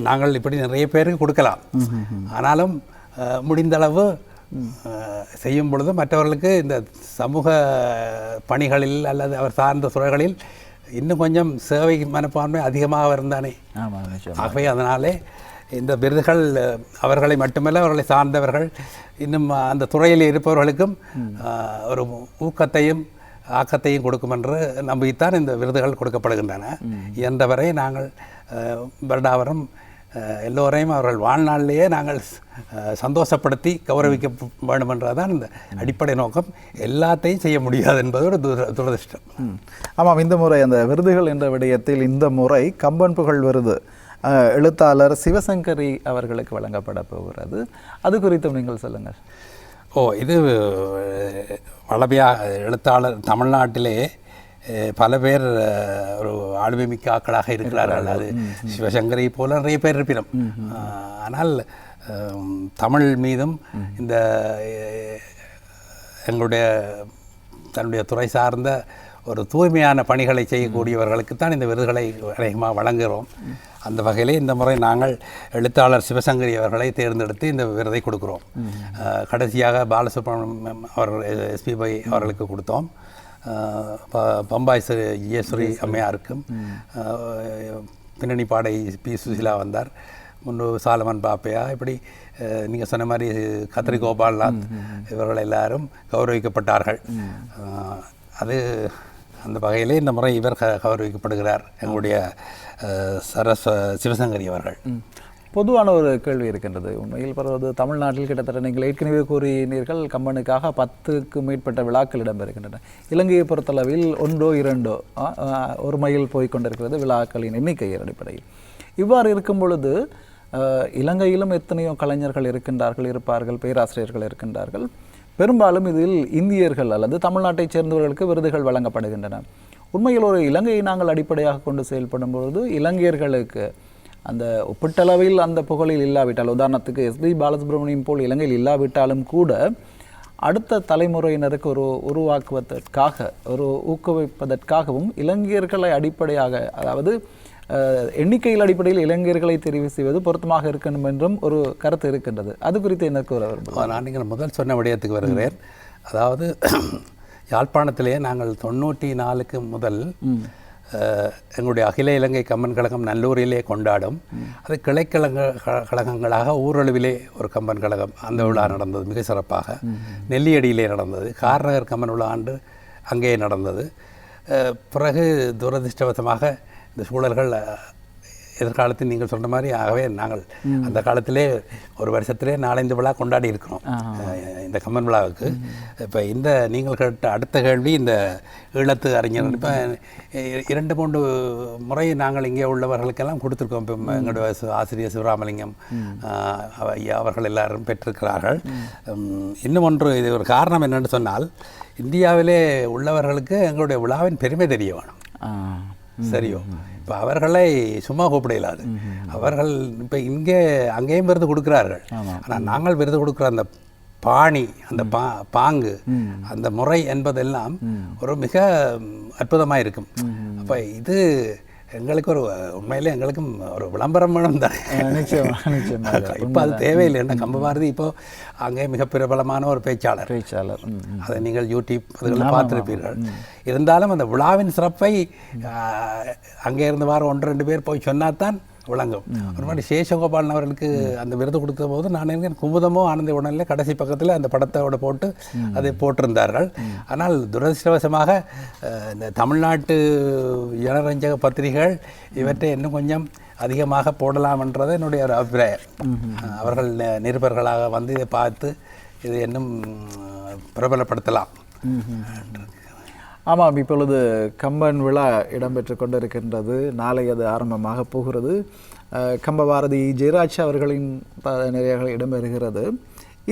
நாங்கள் இப்படி நிறைய பேருக்கு கொடுக்கலாம். ஆனாலும் முடிந்தளவு செய்யும் பொழுது மற்றவர்களுக்கு இந்த சமூக பணிகளில் அல்லது அவர் சார்ந்த துறைகளில் இன்னும் கொஞ்சம் சேவை மனப்பான்மை அதிகமாக இருந்தானே. ஆகவே அதனாலே இந்த விருதுகள் அவர்களை மட்டுமல்ல, அவர்களை சார்ந்தவர்கள் இன்னும் அந்த துறையில் இருப்பவர்களுக்கும் ஒரு ஊக்கத்தையும் ஆக்கத்தையும் கொடுக்கும் என்று நம்பித்தான் இந்த விருதுகள் கொடுக்கப்படுகின்றன. என்றவரை நாங்கள் வருடாவரம் எல்லோரையும் அவர்கள் வாழ்நாளிலேயே நாங்கள் சந்தோஷப்படுத்தி கௌரவிக்க வேண்டும் என்றதான் இந்த அடிப்படை நோக்கம். எல்லாத்தையும் செய்ய முடியாது என்பது ஒரு துரதிர்ஷ்டம். ஆமாம், இந்த முறை அந்த விருதுகள் என்ற விடயத்தில் இந்த முறை கம்பன் புகழ் விருது எழுத்தாளர் சிவசங்கரி அவர்களுக்கு வழங்கப்பட போகிறது. அது குறித்தும் நீங்கள் சொல்லுங்கள். இது வளமையாக எழுத்தாளர் தமிழ்நாட்டிலே பல பேர் ஒரு ஆளுமை மிக்க ஆக்களாக இருக்கிறார்கள். அது சிவசங்கரை போல நிறைய பேர் இருப்பினும், ஆனால் தமிழ் மீதும் இந்த எங்களுடைய தன்னுடைய துறை சார்ந்த ஒரு தூய்மையான பணிகளை செய்யக்கூடியவர்களுக்குத்தான் இந்த விருதுகளை அதிகமாக வழங்குகிறோம். அந்த வகையிலே இந்த முறை நாங்கள் எழுத்தாளர் சிவசங்கரி அவர்களை தேர்ந்தெடுத்து இந்த விருதை கொடுக்குறோம். கடைசியாக பாலசுப்ரமணியம் அவர்கள் எஸ்பிபை அவர்களுக்கு கொடுத்தோம். பம்பாய் ஜெயஸ்ரீ அம்மையாருக்கும், பின்னணி பாடை பி சுசிலா வந்தார், முன்பு சாலமன் பாப்பையா, இப்படி நீங்கள் சொன்ன மாதிரி கத்ரி கோபால்நாத் இவர்கள் எல்லாரும் கௌரவிக்கப்பட்டார்கள். அது அந்த வகையிலே இந்த முறை இவர் கௌரவிக்கப்படுகிறார், எங்களுடைய சிவசங்கரி அவர்கள். பொதுவான ஒரு கேள்வி இருக்கின்றது. உண்மையில் பரவது தமிழ்நாட்டில் கிட்டத்தட்ட நீங்கள் ஏற்கனவே கூறினீர்கள், கம்பனுக்காக 10க்கு மேற்பட்ட விழாக்கள் இடம்பெறுகின்றன. இலங்கையை பொறுத்தளவில் 1 2 ஒரு மைல் போய்கொண்டிருக்கிறது விழாக்களின் எண்ணிக்கையின் அடிப்படையில். இவ்வாறு இருக்கும் பொழுது இலங்கையிலும் எத்தனையோ கலைஞர்கள் இருப்பார்கள், பேராசிரியர்கள் இருக்கின்றார்கள். பெரும்பாலும் இதில் இந்தியர்கள் அல்லது தமிழ்நாட்டைச் சேர்ந்தவர்களுக்கு விருதுகள் வழங்கப்படுகின்றன. உண்மையில் ஒரு இலங்கையை நாங்கள் அடிப்படையாக கொண்டு செயல்படும் பொழுது இலங்கையர்களுக்கு அந்த ஒப்பீட்டளவில் அந்த புகழில் இல்லாவிட்டால், உதாரணத்துக்கு எஸ்பி பாலசுப்ரமணியம் போல் இலங்கையில் இல்லாவிட்டாலும் கூட அடுத்த தலைமுறையினருக்கு ஒரு உருவாக்குவதற்காக, ஒரு ஊக்குவிப்பதற்காகவும் இளைஞர்களை அடிப்படையாக, அதாவது எண்ணிக்கையில் அடிப்படையில் இளைஞர்களை தெரிவு செய்வது பொருத்தமாக இருக்கணும் என்றும் ஒரு கருத்து இருக்கின்றது. அது குறித்து என்ன கூற விரும்புகிறேன்? நான் நீங்கள் முதல் சொன்ன விடயத்துக்கு வருகிறேன். அதாவது யாழ்ப்பாணத்திலே நாங்கள் 94க்கு முதல் எங்களுடைய அகில இலங்கை கம்பன் கழகம் நல்லூரிலே கொண்டாடும். அது கழகங்களாக ஊரளவிலே ஒரு கம்பன் கழகம் அந்த விழா நடந்தது மிக சிறப்பாக. நெல்லியடியிலே நடந்தது. கார்நகர் கம்பன் விழா ஆண்டு அங்கே நடந்தது. பிறகு துரதிருஷ்டவசமாக இந்த சூழல்கள் எதிர்காலத்தில் நீங்கள் சொன்ன மாதிரி, ஆகவே நாங்கள் அந்த காலத்திலே ஒரு வருஷத்திலே 4-5 விழா கொண்டாடி இருக்கிறோம் இந்த கம்பன் விழாவுக்கு. இப்போ இந்த நீங்கள் கேட்ட அடுத்த கேள்வி இந்த ஈழத்து அறிஞர். இப்போ 2-3 முறை நாங்கள் இங்கே உள்ளவர்களுக்கெல்லாம் கொடுத்துருக்கோம். இப்போ எங்களுடைய ஆசிரியர் சிவராமலிங்கம் ஐயா அவர்கள் எல்லாரும் பெற்றிருக்கிறார்கள். இன்னும் ஒன்று, இது ஒரு காரணம் என்னென்னு சொன்னால், இந்தியாவிலே உள்ளவர்களுக்கு எங்களுடைய விழாவின் பெருமை தெரிய வேணும். சரியோ? இப்போ அவர்களை சும்மா கூப்பிட இயலாது. அவர்கள் இப்போ அங்கேயும் விருது கொடுக்குறார்கள். ஆனால் நாங்கள் விருது கொடுக்குற அந்த பாணி, அந்த பாங்கு, அந்த முறை என்பதெல்லாம் ஒரு மிக அற்புதமாக இருக்கும். அப்போ இது எங்களுக்கு ஒரு உண்மையிலே எங்களுக்கும் ஒரு விளம்பரம் வேணும் தானே. இப்போ அது தேவையில்லை. என்ன கம்பபாரதி இப்போ அங்கே மிக பிரபலமான ஒரு பேச்சாளர். அதை நீங்கள் யூடியூப் அதுகளை பார்த்துருப்பீர்கள். இருந்தாலும் அந்த விழாவின் சிறப்பை அங்கே இருந்து வாரம் 1-2 பேர் போய் சொன்னாதான் விளங்கும். ஒரு மாதிரி சேஷகோபாலன் அவர்களுக்கு அந்த விருது கொடுத்த போது நான் நினைக்கிறேன் குமுதமோ ஆனந்த உடனே கடைசி பக்கத்தில் அந்த படத்தோட போட்டு அதை போட்டிருந்தார்கள். ஆனால் துரதிருஷ்டவசமாக இந்த தமிழ்நாட்டு ஜனரஞ்சக பத்திரிகைகள் இவற்றை இன்னும் கொஞ்சம் அதிகமாக போடலாம்ன்றது என்னுடைய ஒரு அபிப்பிராயம். அவர்கள் நிருபர்களாக வந்து இதை பார்த்து இதை இன்னும் பிரபலப்படுத்தலாம். ஆமாம், இப்பொழுது கம்பன் விழா இடம்பெற்று கொண்டிருக்கின்றது. நாளை அது ஆரம்பமாக போகிறது. கம்பபாரதி ஜெயராஜ் அவர்களின் நிறைய இடம்பெறுகிறது.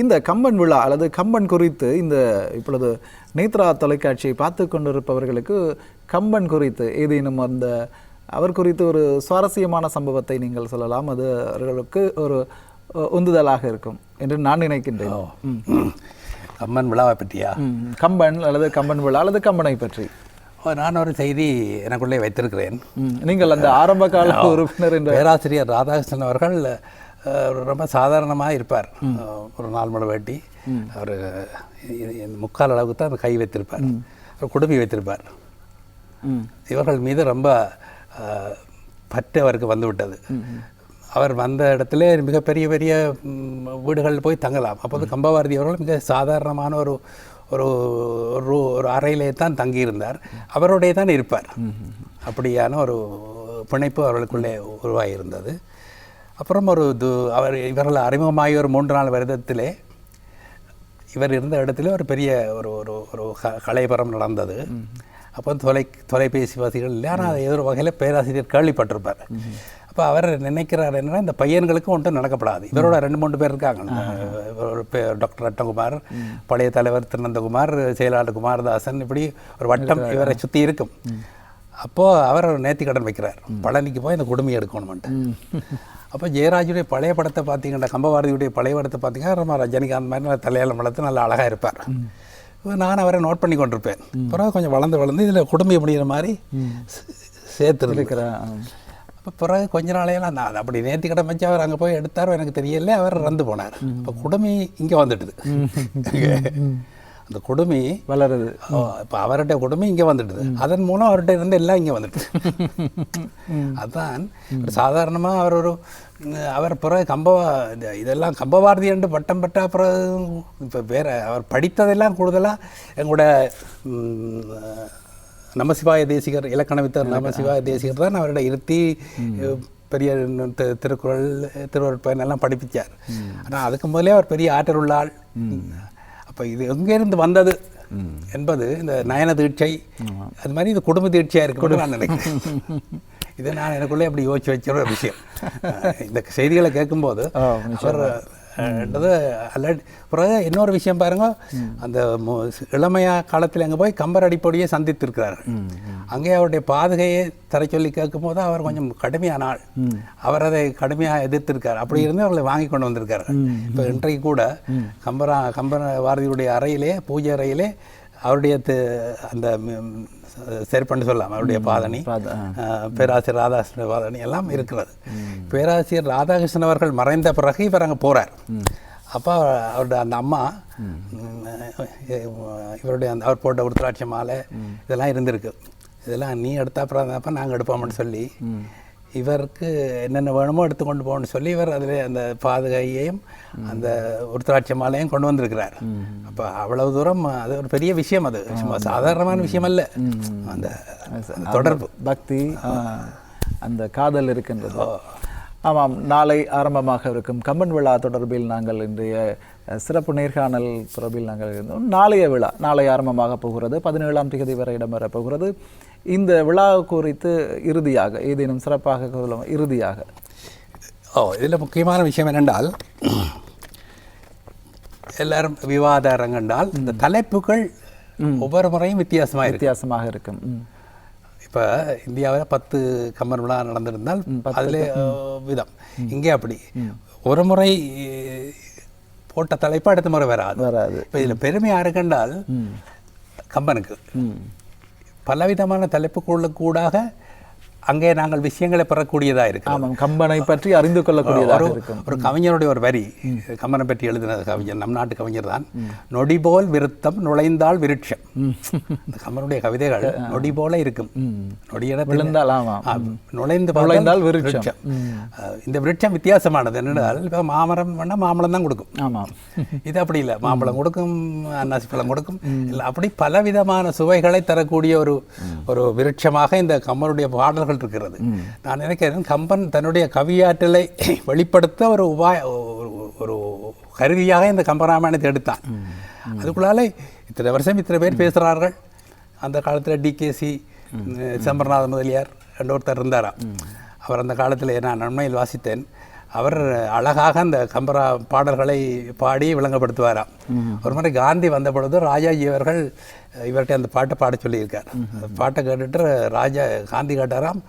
இந்த கம்பன் விழா அல்லது கம்பன் குறித்து இந்த இப்பொழுது நேத்ரா தொலைக்காட்சியை பார்த்து கொண்டிருப்பவர்களுக்கு கம்பன் குறித்து ஏதேனும் அவர் குறித்து ஒரு சுவாரஸ்யமான சம்பவத்தை நீங்கள் சொல்லலாம். அது அவர்களுக்கு ஒரு உந்துதலாக இருக்கும் என்று நான் நினைக்கின்றேன். கம்பன் விழாவை பற்றியா? கம்பன் அல்லது கம்பன் விழா அல்லது கம்பனை பற்றி நான் ஒரு செய்தி எனக்குள்ளே வைத்திருக்கிறேன். நீங்கள் அந்த ஆரம்ப கால உறுப்பினர் என்ற பேராசிரியர் ராதாகிருஷ்ணன் அவர்கள் ரொம்ப சாதாரணமாக இருப்பார். ஒரு 4 முழ வேட்டி, அவர் 3/4 அளவுக்கு தான் கை வைத்திருப்பார், குடுமி வைத்திருப்பார். இவர்கள் மீது ரொம்ப பற்று அவருக்கு வந்துவிட்டது. அவர் வந்த இடத்துல மிகப்பெரிய பெரிய வீடுகள் போய் தங்கலாம். அப்போது கம்பபாரதி அவர்கள் மிக சாதாரணமான ஒரு ஒரு ஒரு அறையிலே தான் தங்கியிருந்தார். அவருடைய தான் இருப்பார். அப்படியான ஒரு பிணைப்பு அவர்களுக்குள்ளே உருவாகியிருந்தது. அப்புறம் இவர்கள் அறிமுகமாகி ஒரு 3-4 வருடத்திலே இவர் இருந்த இடத்துல ஒரு பெரிய ஒரு ஒரு கலைபரம் நடந்தது. அப்போ தொலைபேசி வசதிகள் இல்லை. ஆனால் அதை ஏதோ வகையில் பேராசிரியர் கேள்விப்பட்டிருப்பார். அப்போ அவர் நினைக்கிறார் என்னன்னா, இந்த பையன்களுக்கும் ஒன்றும் நடக்கப்படாது. இவரோட 2-3 பேர் இருக்காங்க. டாக்டர் ரட்டகுமார், பழைய தலைவர் திருநந்தகுமார், செயலாளர் குமாரதாசன், இப்படி ஒரு வட்டம் இவரை சுற்றி இருக்கும். அப்போது அவர் நேர்த்தி கடன் வைக்கிறார், பழனிக்கு போய் இந்த குடுமையை எடுக்கணும்ட்டு. அப்போ ஜெயராஜுடைய பழைய படத்தை பார்த்தீங்கன்னா, கம்பபாரதியுடைய பழைய படத்தை பார்த்தீங்கன்னா ரொம்ப ரஜினிகாந்த் மாதிரி நல்ல தலையாளம் வளர்த்து நல்லா அழகாக இருப்பார். நான் அவரை நோட் பண்ணி கொண்டிருப்பேன். அப்புறம் கொஞ்சம் வளர்ந்து இதில் குடும்பம் அப்படிங்கிற மாதிரி சேர்த்துருக்கிறேன். அப்போ பிறகு கொஞ்ச நாளையெல்லாம் நான் அப்படி நேர்த்தி கடன் வச்சு அவர் அங்கே போய் எடுத்தாரோ எனக்கு தெரியல, அவர் இறந்து போனார். இப்போ குடுமி இங்கே வந்துட்டுது. அந்த குடுமி வளருது. இப்போ அவருடைய குடுமி இங்கே வந்துடுது. அதன் மூலம் அவர்கிட்ட இருந்து எல்லாம் இங்கே வந்துட்டு. அதுதான் சாதாரணமாக அவர் பிறகு இதெல்லாம் கம்பபாரதி என்று பட்டம் பெற்ற பிறகு இப்போ வேறு அவர் படித்ததெல்லாம் கூடுதலாக எங்களோட நமசிவாய தேசிகர், இலக்கணவித்தர் நமசிவாய தேசிகர் தான் அவருடைய இருத்தி பெரிய திருக்குறள், திருவருட்பயன் எல்லாம் படிப்பிச்சார். ஆனால் அதுக்கு முதலே அவர் பெரிய ஆற்றல் உள்ள ஆள். அப்போ இது எங்கேருந்து வந்தது என்பது இந்த நயன தீட்சை, அது மாதிரி இது குடும்ப தீட்சையாக இருக்குன்னு நான் நினைக்கிறேன். இதை நான் எனக்குள்ளே அப்படி யோசிச்சு வச்ச ஒரு விஷயம். இந்த செய்திகளை கேட்கும்போது அவர் என்றது அல்ல. பிறகு இன்னொரு விஷயம் பாருங்க, அந்த இளமையா காலத்தில் அங்கே போய் கம்பர் அடிப்படையே சந்தித்திருக்கிறார்கள். அங்கே அவருடைய பாதுகையை தர சொல்லி கேட்கும் போது அவர் கொஞ்சம் கடுமையான ஆள். அவர் அதை கடுமையாக எதிர்த்திருக்கார். அப்படி இருந்து அவர்களை வாங்கி கொண்டு வந்திருக்காரு. இப்போ இன்றைக்கு கூட கம்பர் பாரதியுடைய அறையிலே, பூஜை அறையிலே அவருடைய அந்த செருப்பன்னு சொல்லலாம், அவருடைய பாதணி, பேராசிரியர் ராதாகிருஷ்ணன் பாதணி எல்லாம் இருக்கிறது. பேராசிரியர் ராதாகிருஷ்ணன் அவர்கள் மறைந்த பிறகு இவர் அங்கே போகிறார். அப்போ அவருடைய அந்த அம்மா இவருடைய அந்த அவர் போட்ட உருத்திராட்ச மாலை இதெல்லாம் இருந்திருக்கு. இதெல்லாம் நீ எடுத்தா அப்புறம் நாங்கள் எடுப்போம்னு சொல்லி இவருக்கு என்னென்ன வேணுமோ எடுத்துக்கொண்டு போகணும்னு சொல்லி இவர் அதில் அந்த பாதுகையையும் அந்த உருத்திராட்ச மாலையும் கொண்டு வந்திருக்கிறார். அப்போ அவ்வளவு தூரம் அது ஒரு பெரிய விஷயம். அது சும்மா சாதாரணமான விஷயம் அல்ல. அந்த தொடர்பு, பக்தி, அந்த காதல் இருக்கின்றது. ஆமாம், நாளை ஆரம்பமாக இருக்கும் கம்பன் விழா தொடர்பில் நாங்கள் இன்றைய சிறப்பு நேர்காணல் தொடர்பில் நாங்கள் இருந்தோம். நாளைய விழா நாளை ஆரம்பமாக போகிறது, 17ஆம் தேதி வரை இடம்பெறப் போகிறது. இந்த விழா குறித்து இறுதியாக ஏதேனும் சிறப்பாக சொல்லுவோம்? இறுதியாக இதில் முக்கியமான விஷயம் என்னென்றால், எல்லாரும் விவாத அரங்கென்றால் இந்த தலைப்புகள் ஒவ்வொரு முறையும் வித்தியாசமாக இருக்கும். இப்போ இந்தியாவில் 10 கம்பன் விழா நடந்திருந்தால் அதில் விதம். இங்கே அப்படி ஒரு முறை போட்ட தலைப்பு அடுத்த முறை வராது. இப்போ இதில் பெருமையாக இருக்குன்றால் கம்பனுக்கு பலவிதமான தலைப்புகளுக்கூடாக அங்கே நாங்கள் விஷயங்களை பெறக்கூடியதாக இருக்கு. ஆமாம், கம்பனை பற்றி அறிந்து கொள்ளக்கூடியதாக இருக்கும். ஒரு கவிஞருடைய ஒரு வரி, கம்பனை பற்றி எழுதின கவிஞர், நம் நாட்டு கவிஞர் தான். நொடி போல் விருத்தம் நுழைந்தால் விருட்சம். கம்பனுடைய கவிதைகள் நொடி போல இருக்கும். நுழைந்தால் விருட்சம். இந்த விருட்சம் வித்தியாசமானது. என்னென்றால் இப்போ மாமரம் வேணா மாம்பழம் தான் கொடுக்கும். ஆமாம், இது அப்படி இல்லை. மாம்பழம் கொடுக்கும், அன்னாசி பழம் கொடுக்கும். இல்லை, அப்படி பலவிதமான சுவைகளை தரக்கூடிய ஒரு விருட்சமாக இந்த கம்பனுடைய பாடல்கள் இருக்கிறது. நான் நினைக்கிறேன், கம்பன் தன்னுடைய கவியாற்றலை வெளிப்படுத்த ஒரு கருவியாக இந்த கம்பராமாயணத்தை எடுத்தான். அதுக்குள்ளாலே இத்தனை வருஷம் இத்தனை பேர் பேசுகிறார்கள். அந்த காலத்தில் டிகேசி சம்பரநாத முதலியார் என்ற ஒருத்தர் இருந்தாராம். அவர் அந்த காலத்தில் நான் நன்மையில் வாசித்தேன். அவர் அழகாக அந்த கம்பரா பாடல்களை பாடி விளங்கப்படுத்துவாராம். ஒரு முறை காந்தி வந்த பொழுது ராஜாஜி அவர்கள் இவர்கிட்ட அந்த பாட்டை பாட சொல்லியிருக்கார். பாட்டை கேட்டுட்டு ராஜா காந்தி கேட்டாராம்,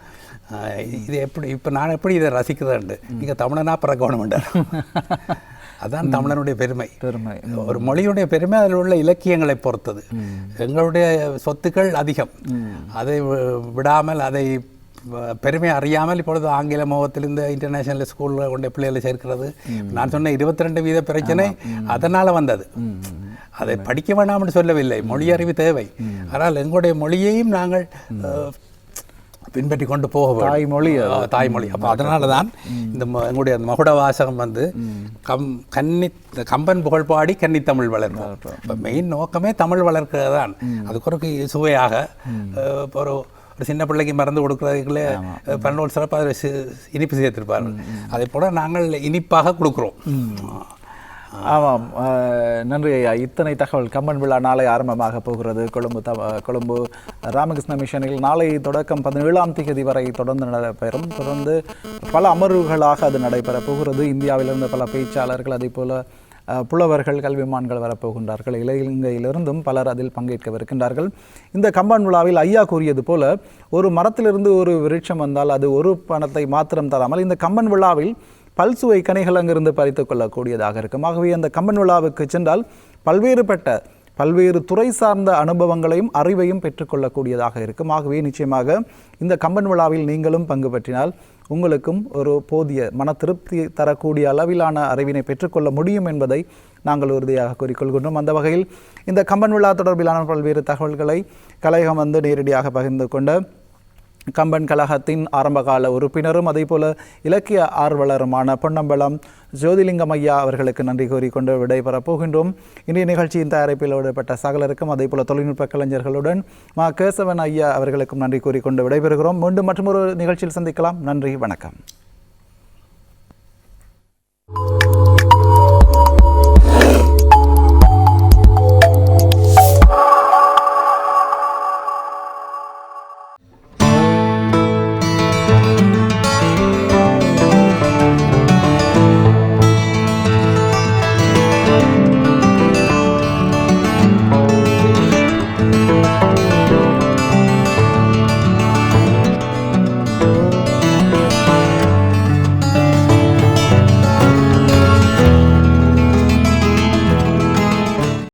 இது எப்படி இப்போ நான் எப்படி இதை ரசிக்கிறேன்ட்டு. நீங்கள் தமிழனா பிறக்கணும்ன்றார். அதான் தமிழனுடைய பெருமை. ஒரு மொழியுடைய பெருமை அதில் உள்ள இலக்கியங்களை பொறுத்தது. எங்களுடைய சொத்துக்கள் அதிகம். அதை விடாமல், அதை பெருமை அறியாமல் இப்பொழுது ஆங்கில முகத்திலிருந்து இன்டர்நேஷனல் ஸ்கூலில் கொண்ட பிள்ளைகளை சேர்க்கிறது. நான் சொன்ன 22% பிரச்சனை அதனால் வந்தது. அதை படிக்க வேண்டாம்னு சொல்லவில்லை, மொழி அறிவு தேவை. ஆனால் எங்களுடைய மொழியையும் நாங்கள் பின்பற்றி கொண்டு போக வேண்டும். தாய்மொழி. அப்போ அதனால தான் இந்த எங்களுடைய மகுட வாசகம் கம்பன் புகழ் பாடி கன்னித்தமிழ் வளர்ப்போம். இப்போ மெயின் நோக்கமே தமிழ் வளர்க்கிறது தான். அதுக்கு ஒரு சுவையாக ஒரு சின்ன பிள்ளைக்கு மருந்து கொடுக்குறதுக்குள்ளே பன்னோல் சிறப்பாக அதில் இனிப்பு சேர்த்திருப்பார்கள். அதே போல் நாங்கள் இனிப்பாக கொடுக்குறோம். ஆமாம், நன்றி ஐயா. இத்தனை தகவல். கம்பன் விழா நாளை ஆரம்பமாக போகிறது. கொழும்பு ராமகிருஷ்ண மிஷனில் நாளை தொடக்கம் 17ஆம் தேதி வரை தொடர்ந்து நடைபெறும். தொடர்ந்து பல அமர்வுகளாக அது நடைபெறப் போகிறது. இந்தியாவிலிருந்து பல பேச்சாளர்கள், அதே போல புலவர்கள், கல்விமான்கள் வரப்போகின்றார்கள். இலங்கையிலிருந்தும் பலர் அதில் பங்கேற்கவிருக்கின்றார்கள். இந்த கம்பன் விழாவில் ஐயா கூறியது போல ஒரு மரத்திலிருந்து ஒரு விருட்சம் வந்தால் அது ஒரு பணத்தை மாத்திரம் தராமல் இந்த கம்பன் விழாவில் பல்சுவை கனிகள் அங்கிருந்து பறித்துக் கொள்ளக்கூடியதாக இருக்கும். ஆகவே அந்த கம்பன் விழாவுக்கு சென்றால் பல்வேறு துறை சார்ந்த அனுபவங்களையும் அறிவையும் பெற்றுக்கொள்ளக்கூடியதாக இருக்கும். ஆகவே நிச்சயமாக இந்த கம்பன் விழாவில் நீங்களும் பங்கு பற்றினால் உங்களுக்கும் ஒரு போதிய மன திருப்தி தரக்கூடிய அளவிலான அறிவினை பெற்றுக்கொள்ள முடியும் என்பதை நாங்கள் உறுதியாக கூறிக்கொள்கின்றோம். அந்த வகையில் இந்த கம்பன் விழா தொடர்பிலான பல்வேறு தகவல்களை கலையகம் நேரடியாக பகிர்ந்து கொண்ட கம்பன் கழகத்தின் ஆரம்பகால உறுப்பினரும் அதேபோல இலக்கிய ஆர்வலருமான பொன்னம்பலம் ஜோதிலிங்கம் ஐயா அவர்களுக்கு நன்றி கூறிக்கொண்டு விடைபெறப் போகின்றோம். இன்றைய நிகழ்ச்சியின் தயாரிப்பில் ஈடுபட்ட சகலருக்கும் அதேபோல தொழில்நுட்ப கலைஞர்களுடன் கேசவன் ஐயா அவர்களுக்கும் நன்றி கூறிக்கொண்டு விடைபெறுகிறோம். மீண்டும் மற்றொரு நிகழ்ச்சியில் சந்திக்கலாம். நன்றி, வணக்கம்.